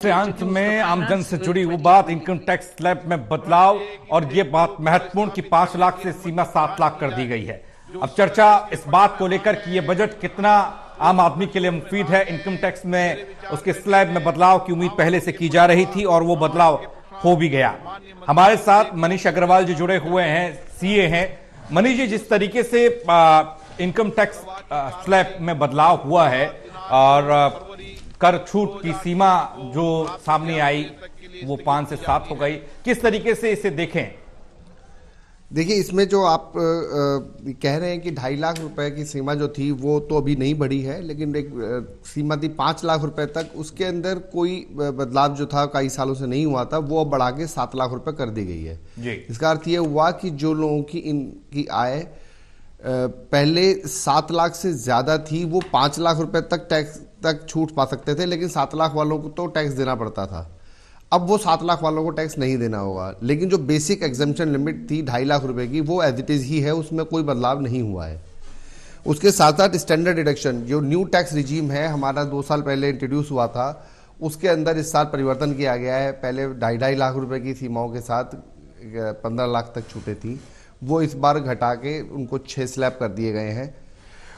से अंत में आमजन से जुड़ी वो बात, इनकम टैक्स स्लैब में बदलाव, और ये बात महत्वपूर्ण कि 5 लाख से सीमा 7 लाख कर दी गई है। अब चर्चा इस बात को लेकर कि ये बजट कितना आम आदमी के लिए मुफीद है। इनकम टैक्स में उसके स्लैब में बदलाव की उम्मीद पहले से की जा रही थी और वो बदलाव हो भी गया। हमारे साथ मनीष अग्रवाल जी जुड़े हुए हैं, सीए हैं। मनीष जी, जिस तरीके से इनकम टैक्स स्लैब में बदलाव हुआ है और कर छूट की सीमा जो सामने आई वो 5 से 7 हो गई, किस तरीके से इसे देखें? देखिए, इसमें जो आप कह रहे हैं कि 2.5 लाख रुपए की सीमा जो थी वो तो अभी नहीं बढ़ी है, लेकिन एक सीमा थी 5 लाख रुपए तक, उसके अंदर कोई बदलाव जो था कई सालों से नहीं हुआ था, वो अब बढ़ा के 7 लाख रुपए कर दी गई है जी। इसका अर्थ ये हुआ कि जो लोगों की इनकी आय पहले 7 लाख से ज्यादा थी वो 5 लाख रुपए तक टैक्स तक छूट पा सकते थे, लेकिन 7 लाख वालों को तो टैक्स देना पड़ता था। अब वो 7 लाख वालों को टैक्स नहीं देना होगा, लेकिन जो बेसिक एग्जम्पशन लिमिट थी 2.5 लाख रुपए की, वो एज इट इज ही है, उसमें कोई बदलाव नहीं हुआ है। उसके साथ साथ स्टैंडर्ड डिडक्शन, जो न्यू टैक्स रिजीम है हमारा 2 साल पहले इंट्रोड्यूस हुआ था, उसके अंदर इस साल परिवर्तन किया गया है। पहले 2.5 लाख रुपए की सीमाओं के साथ 15 लाख तक छूटे थी, वो इस बार घटा के उनको 6 स्लैब कर दिए गए हैं।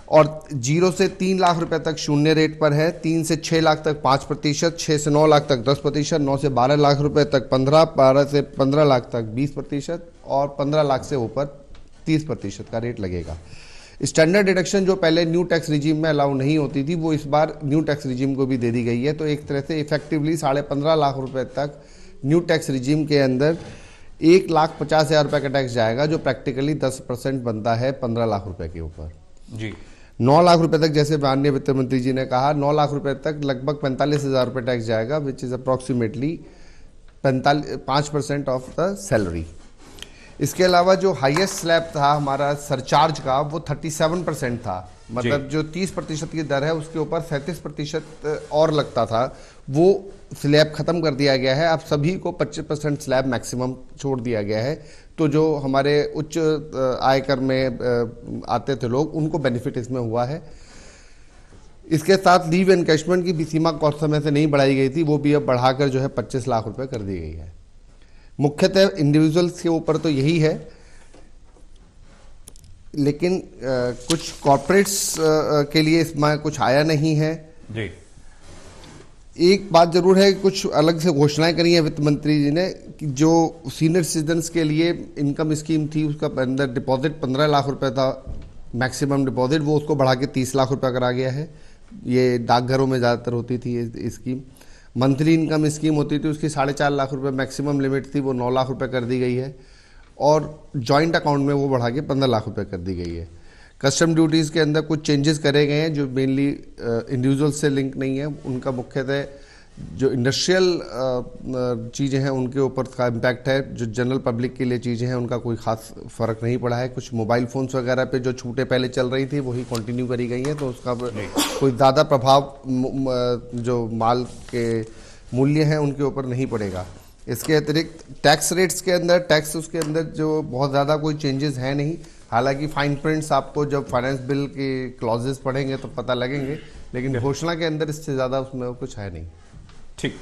और 0 से 3 लाख रुपए तक शून्य रेट पर है, 3 से 6 लाख तक 5%, 6 से 9 लाख तक 10%, 9 से 12 लाख रुपए तक 15%, 12 से 15 लाख तक 20% और 15 लाख से ऊपर 30% का रेट लगेगा। स्टैंडर्ड डिडक्शन जो पहले न्यू टैक्स रिजीम में अलाउ नहीं होती थी, वो इस बार न्यू टैक्स रिजीम को भी दे दी गई है। तो एक तरह से इफेक्टिवली 15.5 लाख रुपए तक न्यू टैक्स रिजीम के अंदर 1,50,000 रुपये का टैक्स जाएगा, जो प्रैक्टिकली 10% बनता है 15 लाख रुपए के ऊपर जी। 9 लाख रुपए तक, जैसे माननीय वित्त मंत्री जी ने कहा, 9 लाख रुपए तक लगभग 45,000 रुपये टैक्स जाएगा, which is approximately 5% of the salary. इसके अलावा जो हाईएस्ट स्लैब था हमारा सरचार्ज का, वो 37% था, मतलब जो 30% की दर है उसके ऊपर 37% और लगता था, वो स्लैब खत्म कर दिया गया है। अब सभी को 25% स्लैब मैक्सिमम छोड़ दिया गया है। तो जो हमारे उच्च आयकर में आते थे लोग, उनको बेनिफिट इसमें हुआ है। इसके साथ लीव एनकैशमेंट की भी सीमा कुछ समय से नहीं बढ़ाई गई थी, वो भी अब बढ़ाकर जो है 25 लाख रुपए कर दी गई है। मुख्यतः इंडिविजुअल्स के ऊपर तो यही है, लेकिन कुछ कॉर्पोरेट्स के लिए इसमें कुछ आया नहीं है जी। एक बात जरूर है, कुछ अलग से घोषणाएं करी है वित्त मंत्री जी ने कि जो सीनियर सिटीजन्स के लिए इनकम स्कीम थी, उसका अंदर डिपॉजिट 15 लाख रुपए था मैक्सिमम डिपॉजिट, वो उसको बढ़ा के 30 लाख रुपए करा गया है। ये डाकघरों में ज़्यादातर होती थी ये स्कीम। मंथली इनकम स्कीम होती थी, उसकी 4.5 लाख रुपए मैक्सिमम लिमिट थी, वो 9 लाख रुपए कर दी गई है। और जॉइंट अकाउंट में वो बढ़ा के 15 लाख रुपए कर दी गई है। कस्टम ड्यूटीज़ के अंदर कुछ चेंजेस करे गए हैं जो मेनली इंडिविजुअल से लिंक नहीं है। उनका मुख्यतः जो इंडस्ट्रियल चीज़ें हैं उनके ऊपर का इम्पैक्ट है, जो जनरल पब्लिक के लिए चीज़ें हैं उनका कोई खास फ़र्क नहीं पड़ा है। कुछ मोबाइल फ़ोन्स वगैरह पे जो छूटें पहले चल रही थी वही कंटिन्यू करी गई हैं, तो उसका कोई ज़्यादा प्रभाव जो माल के मूल्य हैं उनके ऊपर नहीं पड़ेगा। इसके अतिरिक्त टैक्स रेट्स के अंदर, टैक्स उसके अंदर जो बहुत ज़्यादा कोई चेंजेस है नहीं। हालांकि फाइन प्रिंट्स आपको जब फाइनेंस बिल के क्लॉजेस पढ़ेंगे तो पता लगेंगे, लेकिन घोषणा के अंदर इससे ज़्यादा उसमें कुछ है नहीं। ठीक।